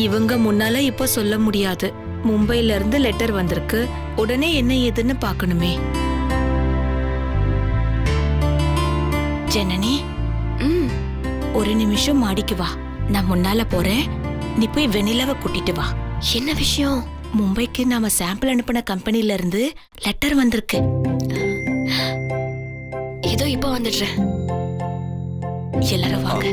இவங்க முன்னால இப்ப சொல்ல முடியாது. மும்பைல இருந்து லெட்டர் வந்திருக்கு. உடனே என்ன ஏதுன்னு பாக்கணுமே. ஜனனி, ஒரு நிமிஷம் மாடிக்கு வா. நான் முன்னால போறேன். நீ போய் வெண்ணிலாவை கூட்டிட்டு வா. என்ன விஷயம்? மும்பைக்கு நாம சாம்பிள் அனுப்பின கம்பெனில இருந்து லெட்டர் வந்திருக்கு. ஏதோ இப்ப வந்துடுறேன். எல்லாரும் வாங்க.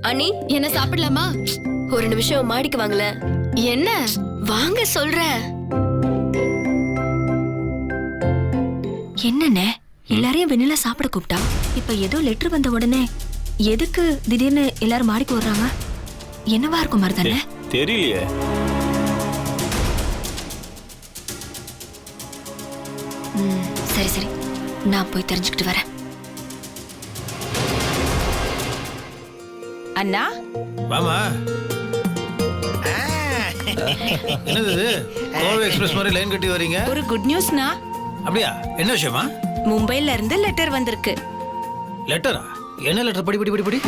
அண்ணி, என்ன சாப்பிடலாமா? ஒரு நிமிஷம் மாடிக்கு வாங்கல. என்ன? வாங்க சொல்றேன். என்னண்ணே எல்லாரையும் வெண்ணிலா சாப்பிட கூப்பிட்டா? இப்ப ஏதோ லெட்டர் வந்த உடனே எதுக்கு திடீர்னு எல்லாரும் மாடிக்கு வர்றாங்க? என்னவா இருக்கும் மருதானே? தெரியலையே. சரி சரி, நான் போய் தெரிஞ்சுக்கிட்டு வரேன். அண்ணா வாமா. என்னது கோவை எக்ஸ்பிரஸ் மாதிரி லைன் கட்டி வரீங்க? ஒரு குட் நியூஸ்னா. அப்படியா? என்ன விஷயமா? மும்பைல இருந்து லெட்டர் வந்திருக்கு. லெட்டரா? என்ன லெட்டர்? படி படி படி படி.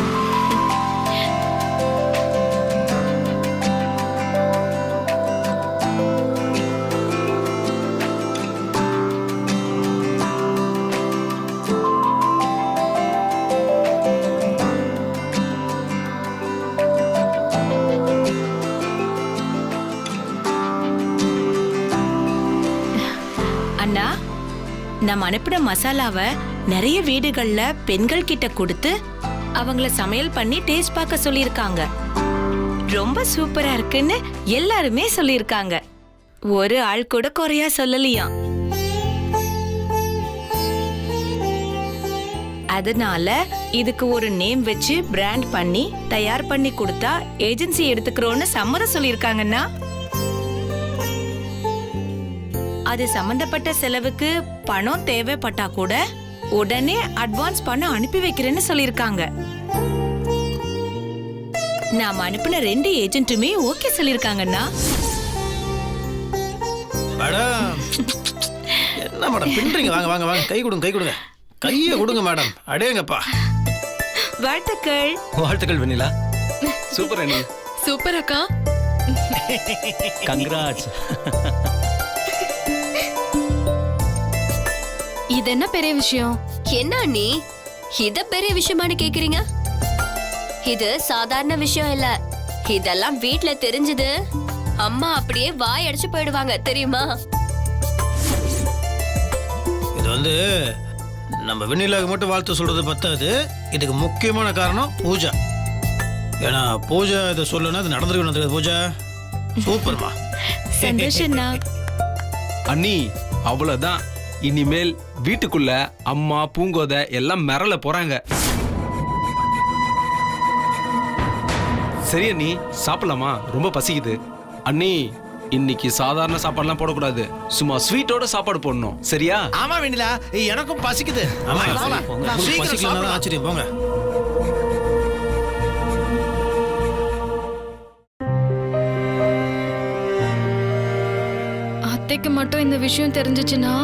அண்ணா, நம்ம அனுப்பின மசாலாவை நிறைய வீடுகள்ல பெண்கள் கிட்ட கொடுத்து அவங்கள சமையல் பண்ணி டேஸ்ட் பார்க்க சொல்லியிருக்காங்க. ரொம்ப சூப்பரா இருக்குன்னு எல்லாருமே சொல்லியிருக்காங்க. ஒரு ஆள் கூட குறையா சொல்லலையாம். அதனால இதுக்கு ஒரு நேம் வச்சு பிராண்ட் பண்ணி தயார் பண்ணி கொடுத்தா ஏஜென்சி எடுத்துக்கிறோன்னு சம்மதம் சொல்லியிருக்காங்கன்னா. அது சம்பந்தப்பட்ட செலவுக்கு பணம் தேவைப்பட்டா கூட உடனே அட்வான்ஸ் பணம் அனுப்பி வைக்கிறேன்னு சொல்லிருக்காங்க. நாம அனுப்பின 2 ஏஜென்ட்டுமே ஓகே சொல்லிருக்காங்கண்ணா. மேடம், என்ன மேடம் பின்றீங்க? வாங்க வாங்க வாங்க, கை கொடுங்க, கை கொடுங்க, கையை கொடுங்க மேடம். அடேங்கப்பா. வாழ்த்துக்கள். வாழ்த்துக்கள் வெண்ணிலா. சூப்பர் அண்ணி. சூப்பர் அக்கா. கங்க்ராட்ஸ். இது என்ன பெரிய விஷயம்? என்ன அண்ணி, இத பெரிய விஷயமானு கேக்குறீங்க? இது சாதாரண விஷயம் இல்ல. இதெல்லாம் வீட்ல தெரிஞ்சது அம்மா அப்படியே வாய் அடிச்சு போயிடுவாங்க, தெரியுமா? இது வந்து நம்ம வெண்ணிலாவுக்கு மட்டும் வாழ்த்து சொல்றது பத்தாது. இதுக்கு முக்கியமான காரணம் பூஜா. ஏன்னா பூஜா இதை சொல்லணும், அது நடந்திருக்கு. பூஜா சூப்பர்மா. சந்தோஷம்ண்ணா. அண்ணி, அவ்வளவுதான். இனிமேல் வீட்டுக்குள்ள அம்மா பூங்கோதை எல்லாம் மிரள போறாங்க. சரி அண்ணி, சாப்பிடலாமா? ரொம்ப பசிக்குது. அண்ணி, இன்னைக்கு சாதாரண சாப்பாடுலாம் போடக்கூடாது. சும்மா ஸ்வீட்டோட சாப்பாடு போடணும், சரியா? ஆமா வெண்ணிலா, எனக்கும் பசிக்குது. ஆமா, பசிக்கலாம் ஆச்சரியம். போங்க. அத்தைக்கு மட்டும் இந்த விஷயம் தெரிஞ்சிச்சுன்னா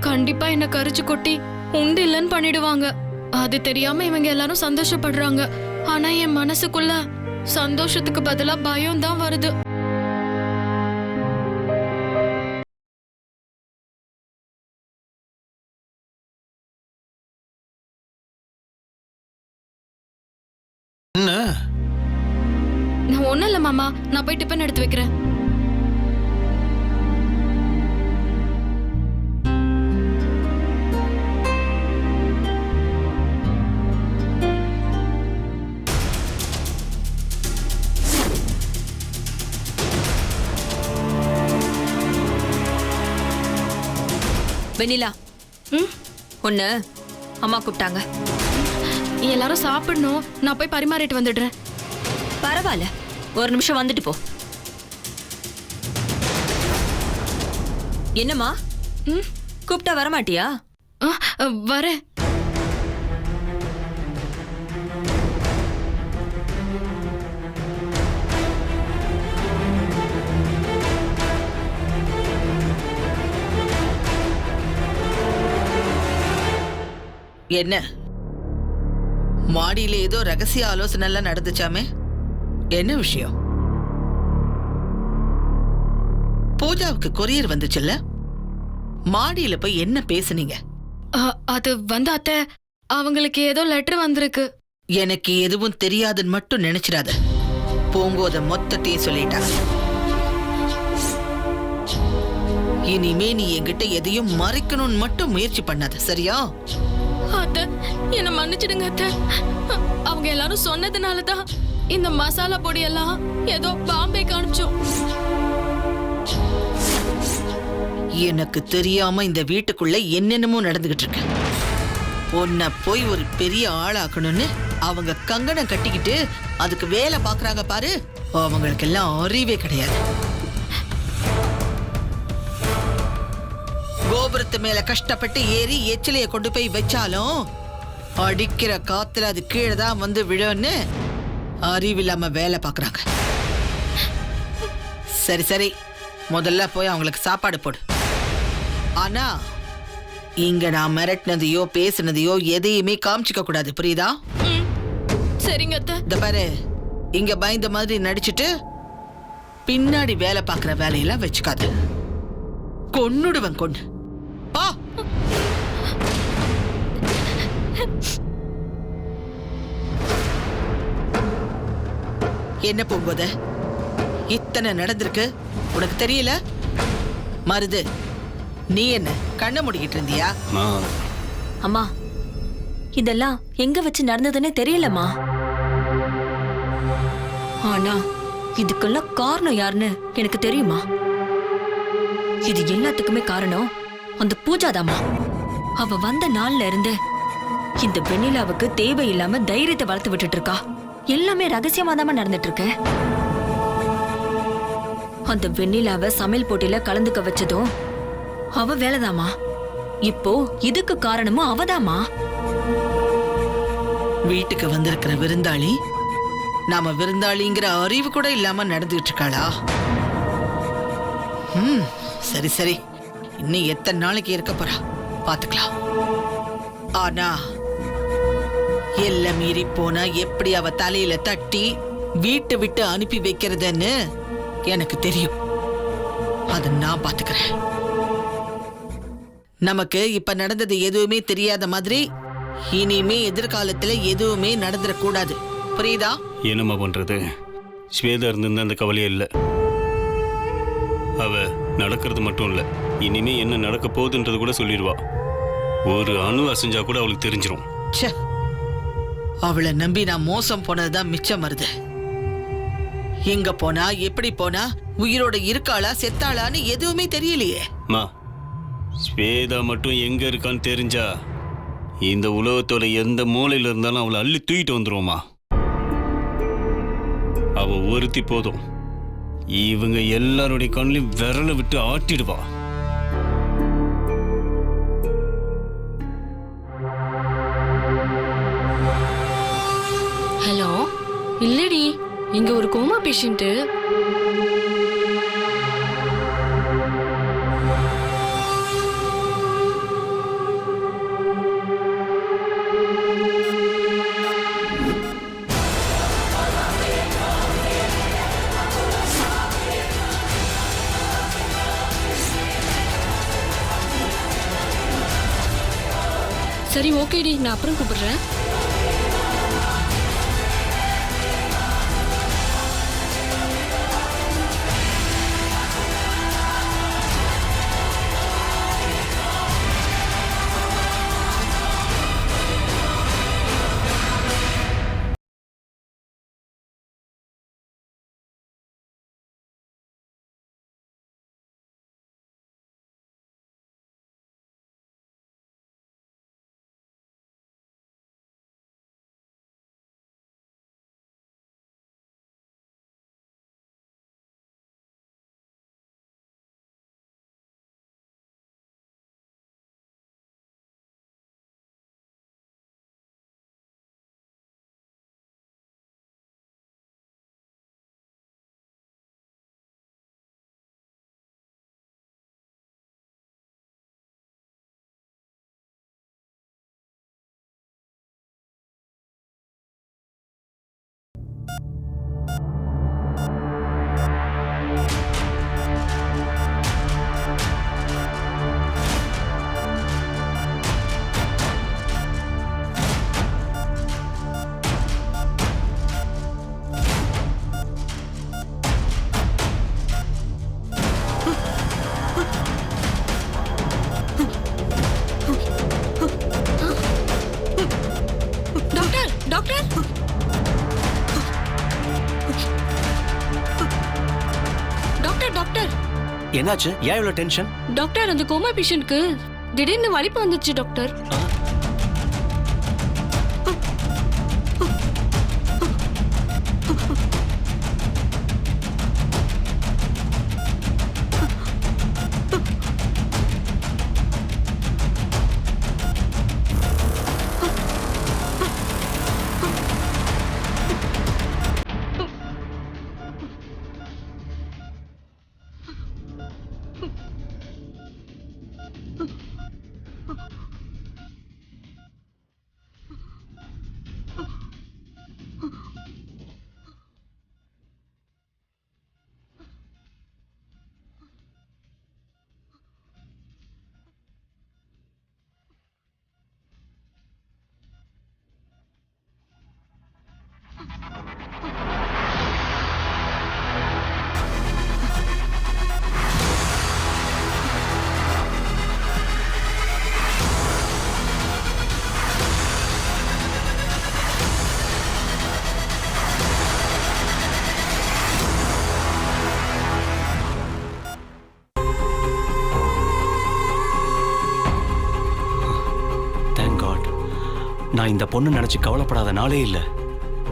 கண்டிப்பா என்ன கரிச்சு கொட்டி உண்டு இல்லைன்னு பண்ணிடுவாங்க. அது தெரியாம இவங்க எல்லாரும் சந்தோஷப்படுறாங்க. ஆனா என் மனசுக்குள்ள சந்தோஷத்துக்கு பதிலா பயம் தான் வருது. என்ன? நான் ஒண்ணும் இல்ல மாமா, நான் போய் டிபன் எடுத்து வைக்கிறேன். வெண்ணிலா, ஒண்ணு அம்மா கூப்பிட்டாங்க. எல்லாரும் சாப்பிடணும். நான் போய் பரிமாறிட்டு வந்துடுறேன். பரவாயில்ல, ஒரு நிமிஷம் வந்துட்டு போ. என்னம்மா, கூப்பிட்டா வரமாட்டியா? வரேன். என்ன மாடியில ஏதோ ரகசிய ஆலோசனை எல்லாம் நடந்துச்சாமே, என்ன விஷயம்? பூஜாவுக்கு கொரியர் வந்துச்சுல்ல, மாடியில போய் என்ன பேசுனீங்க? அது வந்து அத்தை, அவங்களுக்கு ஏதோ லெட்டர் வந்திருக்கு. எனக்கு எதுவும் தெரியாதுன்னு மட்டும் நினைச்சிடாத. பூங்கோத மொத்தத்தையும் சொல்லிட்டாங்க. இனிமே நீ என்கிட்ட எதையும் மறைக்கணும்னு மட்டும் முயற்சி பண்ணாத, சரியா? அத்தை, என்ன மன்னிச்சிடுங்க அத்தை. அவங்க எல்லாரும் சொன்னதுனாலதான் இந்த மசாலா பொடியெல்லாம் ஏதோ பாம்பேக்கு அனுப்பிச்சோம். எனக்கு தெரியாம இந்த வீட்டுக்குள்ள என்னென்னமோ நடந்துகிட்டு இருக்கு. உன்னை போய் ஒரு பெரிய ஆளாக்கணும்னு அவங்க கங்கணம் கட்டிக்கிட்டு அதுக்கு வேலை பாக்குறாங்க பாரு. அவங்களுக்கு எல்லாம் அறிவே கிடையாது. கோபுரத்து மேல கஷ்டப்பட்டு ஏறி எச்சிலைய கொண்டு போய் வச்சாலும் அடிக்கிற காத்துல அது கீழே தான் வந்து விழுன்னு அறிவில்லாம வேலை பாக்குறாங்க. சரி சரி, முதல்ல போய் அவங்களுக்கு சாப்பாடு போடு. ஆனா இங்க நான் மிரட்டினதையோ பேசினதையோ எதையுமே காமிச்சிக்க கூடாது, புரியுதா? சரிங்க அத்தை. இந்த பாரு, இங்க பயந்த மாதிரி நடிச்சிட்டு பின்னாடி வேலை பார்க்குற வேலையெல்லாம் வச்சுக்காத. கொன்னுடுவன் கொண்டு பா. என்ன போகும்போத இத்தனை நடந்திருக்கு, உனக்கு தெரியல? மருது, நீ என்ன கண்ணை முடிக்கிட்டு இருந்தியா? அம்மா, இதெல்லாம் எங்க வச்சு நடந்ததுன்னே தெரியலம்மா. ஆனா இதுக்கெல்லாம் காரணம் யாருன்னு எனக்கு தெரியுமா? இது எல்லாத்துக்குமே காரணம் அந்த பூஜாதாம்மா. அவ வந்த நாள்ல இருந்து இந்த வெண்ணிலாவுக்கு தேவையில்லாம தைரியத்தை வளர்த்து விட்டுட்டு இருக்கா. எல்லாமே ரகசியமா தான் நடந்துட்டு இருக்கு. அந்த வெண்ணிலாவை சமையல் போட்டியில கலந்துக்க வச்சதும் அவ வேலைதாமா. இப்போ இதுக்கு காரணமும் அவதாமா. வீட்டுக்கு வந்திருக்கிற விருந்தாளி நாம விருந்தாளிங்கிற அறிவு கூட இல்லாம நடந்துகிட்டு இருக்காளா? சரி சரி, இன்னும் எத்தனை நாளைக்கு இருக்க போறா பாத்துக்கலாம். ஆனா எல்லாம் மீறி போனா எப்படி அவ தலையில தட்டி வீட்டை விட்டு அனுப்பி வைக்கிறதுன்னு எனக்கு தெரியும். அத நான் பாத்துக்கிறேன். நமக்கு இப்ப நடந்தது எதுவுமே தெரியாத மாதிரி இனிமே எதிர்காலத்துல எதுவுமே நடந்துடக்கூடாது, புரியுதா? என்னம்மா பண்றது? ஸ்வேதா இருந்திருந்த அந்த கவலையே இல்லை. அவ நடக்கிறது மட்டும் இல்லை, இனிமே என்ன நடக்க போகுதுன்றது கூட சொல்லிடுவா. ஒரு அணு அசைஞ்சா கூட அவளுக்கு தெரிஞ்சிரும். அவளை நம்பி நான் மோசம் போனதுதான் மிச்சம் வருது. எங்க போனா, எப்படி போனா, உயிரோட இருக்காளா செத்தாளான்னு எதுவுமே தெரியலையே. மா, ஸ்வேதா மட்டும் எங்க இருக்கான்னு தெரிஞ்சா இந்த உலகத்தோட எந்த மூலையில இருந்தாலும் அவளை அள்ளி தூக்கிட்டு வந்துருவோமா. அவ ஒருத்தி போதும், இவங்க எல்லாருடைய கண்ணிலையும் விரலை விட்டு ஆட்டிடுவா. ஹலோ, இல்லடி, இங்க ஒரு கோமா பேஷண்ட். சரி, ஓகேடி, நான் அப்புறம் கூப்பிடுறேன். டாக்டர் டாக்டர் டாக்டர் என்னாச்சு? ஏன் இவ்வளவு டென்ஷன்? டாக்டர் அந்த கோமா பேஷண்ட்க்கு திடீர்னு வலிப்பு வந்துச்சு டாக்டர். நான் இந்த பொண்ணு நினைச்சு கவலைப்படாத நாளே இல்ல.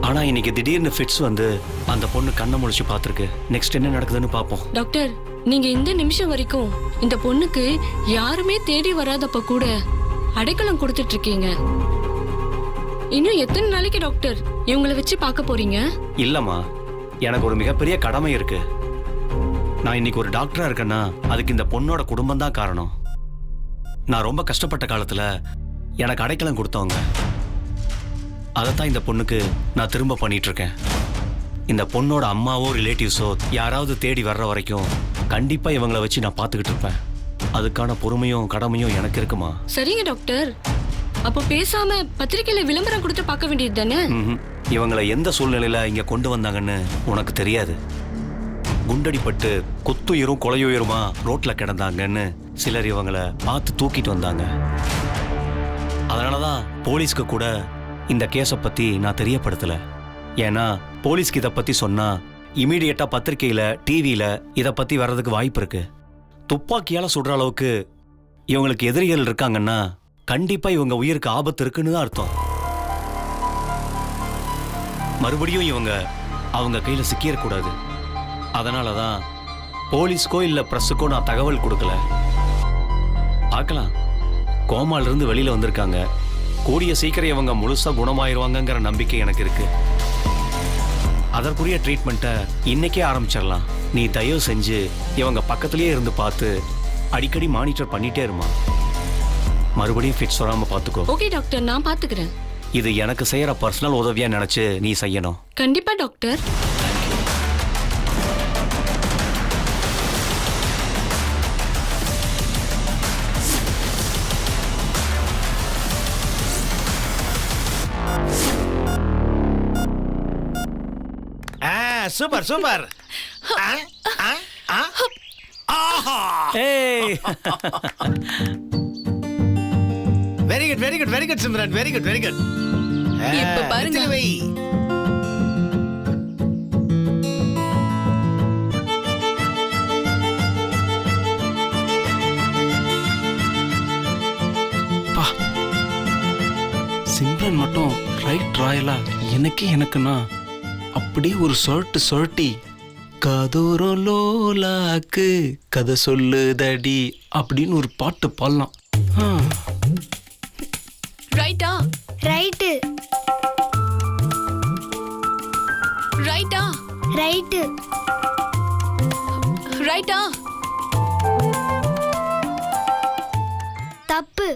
ஆனா இன்னைக்கு திடீர்னு ஃபிட்ஸ் வந்து அந்த பொண்ணு கண்ணை முழிச்சு பார்த்திருக்கு. நெக்ஸ்ட் என்ன நடக்குதுன்னு பாப்போம். டாக்டர் நீங்க இந்த நிமிஷம் வரைக்கும் இந்த பொண்ணுக்கு யாருமே தேடி வராதப்ப கூட அடைக்கலம் கொடுத்துட்டு இருக்கீங்க. இன்னும் எத்தனை நாளைக்கு டாக்டர் இவங்களை வச்சு பார்க்க போறீங்க? இல்லம்மா, எனக்கு ஒரு மிகப்பெரிய கடமை இருக்கு. நான் இன்னைக்கு ஒரு டாக்டரா இருக்கேன்னா அதுக்கு இந்த பொண்ணோட குடும்பம் தான் காரணம். நான் ரொம்ப கஷ்டப்பட்ட காலத்துல எனக்கு அடைக்கலம் கொடுத்தவங்க. அதைத்தான் இந்த பொண்ணுக்கு நான் திரும்ப பண்ணிட்டு இருக்கேன். இந்த பொண்ணோட அம்மாவோ ரிலேட்டிவ்ஸோ யாராவது தேடி வர்ற வரைக்கும் கண்டிப்பா இவங்களை வச்சு நான் பார்த்துக்கிட்டு இருப்பேன். அதுக்கான பொறுமையும் கடமையும் எனக்கு இருக்குமா? சரிங்க டாக்டர், அப்போ பேசாம பத்திரிக்கையில விளம்பரம் கொடுத்து பார்க்க வேண்டியது தானே? இவங்களை எந்த சூழ்நிலையில இங்க கொண்டு வந்தாங்கன்னு உனக்கு தெரியாது. குண்டடிப்பட்டு கொத்துயிரும் கொலையுயிருமா ரோட்ல கிடந்தாங்கன்னு சிலர் இவங்களை பார்த்து தூக்கிட்டு வந்தாங்க. அதனாலதான் போலீஸ்க்கு கூட இந்த கேஸை பத்தி நான் தெரியப்படுத்தல. ஏன்னா போலீஸ்க்கு இதை பத்தி சொன்னா இமீடியட்டா பத்திரிகையில டிவியில இதை பத்தி வர்றதுக்கு வாய்ப்பு இருக்கு. துப்பாக்கியால சுடுற அளவுக்கு இவங்களுக்கு எதிரிகள் இருக்காங்கன்னா கண்டிப்பா இவங்க உயிருக்கு ஆபத்து இருக்குன்னு தான் அர்த்தம். மறுபடியும் இவங்க அவங்க கையில சிக்கிடக்கூடாது. அதனாலதான் போலீஸ்க்கோ இல்ல பிரஸுக்கோ நான் தகவல் கொடுக்கல. பார்க்கலாம், கோமால இருந்து வெளியில வந்திருக்காங்க. கூடிய சீக்கிரம் இவங்க முழுசா குணமாயிருவாங்கங்கிற நம்பிக்கை எனக்கு இருக்கு. அதற்குரிய ட்ரீட்மெண்ட்டை இன்னைக்கே ஆரம்பிச்சிடலாம். நீ தயவு செஞ்சு இவங்க பக்கத்திலேயே இருந்து பார்த்து அடிக்கடி மானிட்டர் பண்ணிட்டே இருமா. மறுபடியும் ஃபிட்ஸ் வராம பார்த்துக்கோ. ஓகே டாக்டர், நான் பார்த்துக்கிறேன். இது எனக்கு செய்யற பர்சனல் உதவியா நினைச்சு நீ செய்யணும். கண்டிப்பா doctor. Super super. Very good very good very good Simran, very good very good. இப்ப பாருங்க. சிம்ரன் மட்டும் ரைட் ராயலா எனக்குன்னா அப்படியே ஒரு சொர்ட்டி கதோரம் லோலாக்கு கதை சொல்லுதடி அப்படின்னு ஒரு பாட்டு பாடலாம். ரைட்டா? ரைட்டு. ரைட்டா? ரைட்டு. ரைட்டா? தப்பு.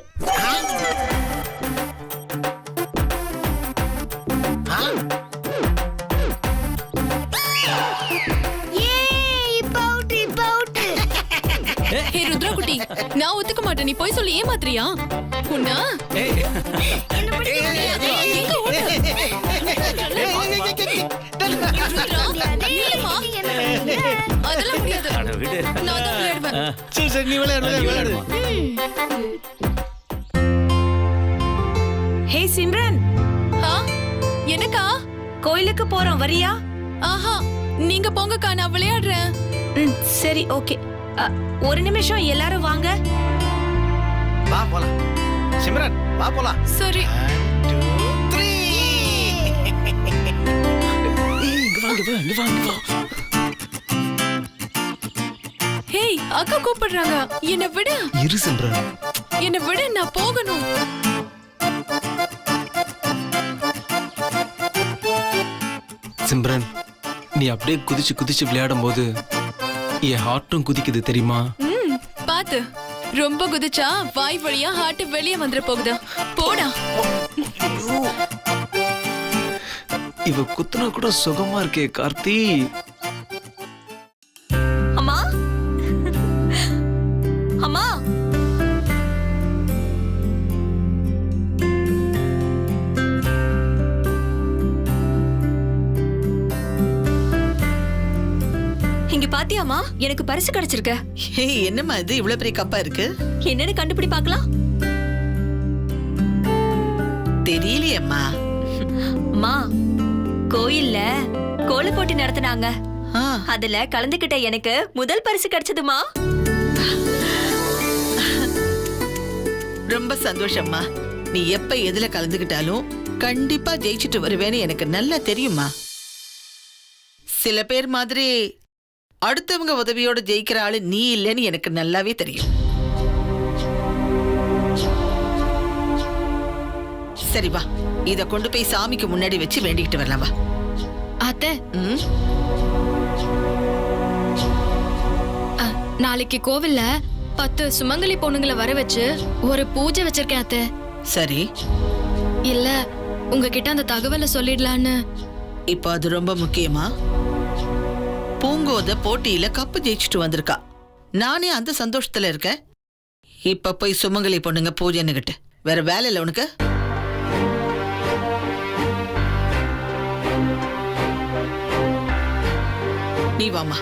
ருத்ரகுட்டி, நான் ஒத்துக்க மாட்டேன். நீ போய் சொல்லி ஏமாத்துறியா? உன்னா அதெல்லாம் முடியாது. நான் தான் விளையாடுவேன். சரி சரி, நீ விளையாடு. ஹே சிம்ரன், என்னக்கா? கோயிலுக்கு போறோம், வரியா? ஆஹா, நீங்க போங்கக்கா, நான் விளையாடுறேன். சரி, ஓகே. ஒரு நிமிஷம், எல்லாரும் வாங்க. வா போலாம். சிம்ரன் வா போலாம். சரி. 1 2 3. இங்க வா. ஹேய், அக்கா கூப்பிடுறாங்க. என்ன விடு. இரு சிம்ரன். என்ன விடு, நான் போகணும். சிம்ரன், நீ அப்படியே குதிச்சு விளையாடும் போது என் ஹார்ட்டும் குதிக்குது தெரியுமா? பாத்து, ரொம்ப குதிச்சா வாய் வழியா ஹார்ட் வெளியே வந்துட போகுது. போடா. இவ குத்துனா கூட சுகமா இருக்கே கார்த்தி. அம்மா அம்மா, இங்க பாத்தியாமா, எனக்கு பரிசு கிடைச்சிருக்க. ஏய், என்னம்மா இது இவ்வளவு பெரிய கப்பா இருக்கு? என்னன்னு கண்டுபிடி பார்க்கலாம். தெரியலையேம்மா. அம்மா, கோயில்ல கோல போட்டி நடத்தினாங்க. ஆ, அதுல கலந்துகிட்ட எனக்கு முதல் பரிசு கிடைச்சதுமா. ரொம்ப சந்தோஷம்மா. நீ எப்ப எதுல கலந்துக்கிட்டாலும் கண்டிப்பா ஜெயிச்சுட்டு வருவேன்னு எனக்கு நல்லா தெரியுமா. சில பேர் மாதிரி அடுத்தவங்க உதவியோட ஜெயிக்கிற ஆளு நீ இல்லைன்னு எனக்கு நல்லாவே தெரியும். சரி வா, இத கொண்டு போய் சாமிக்கு முன்னாடி வச்சு வேண்டிக்கிட்டு வரலாம் வா. அத்தை, ம், நாளைக்கு கோவில்ல 10 சுமங்கலி பொண்ணுங்களை வர வச்சு ஒரு பூஜை வச்சிருக்கேன் அத்தை. சரி. இல்ல, உங்ககிட்ட அந்த தகவலை சொல்லிடலான்னு. இப்போ அது ரொம்ப முக்கியமா? பூங்கோத போட்டியில கப்பு ஜெயிச்சுட்டு வந்திருக்கா. நானே அந்த சந்தோஷத்துல இருக்கேன். இப்ப போய் சுமங்கலி பொண்ணுங்க பூஜைன்னுகிட்டு வேற வேலை இல்ல உனக்கு? நீ வாமா.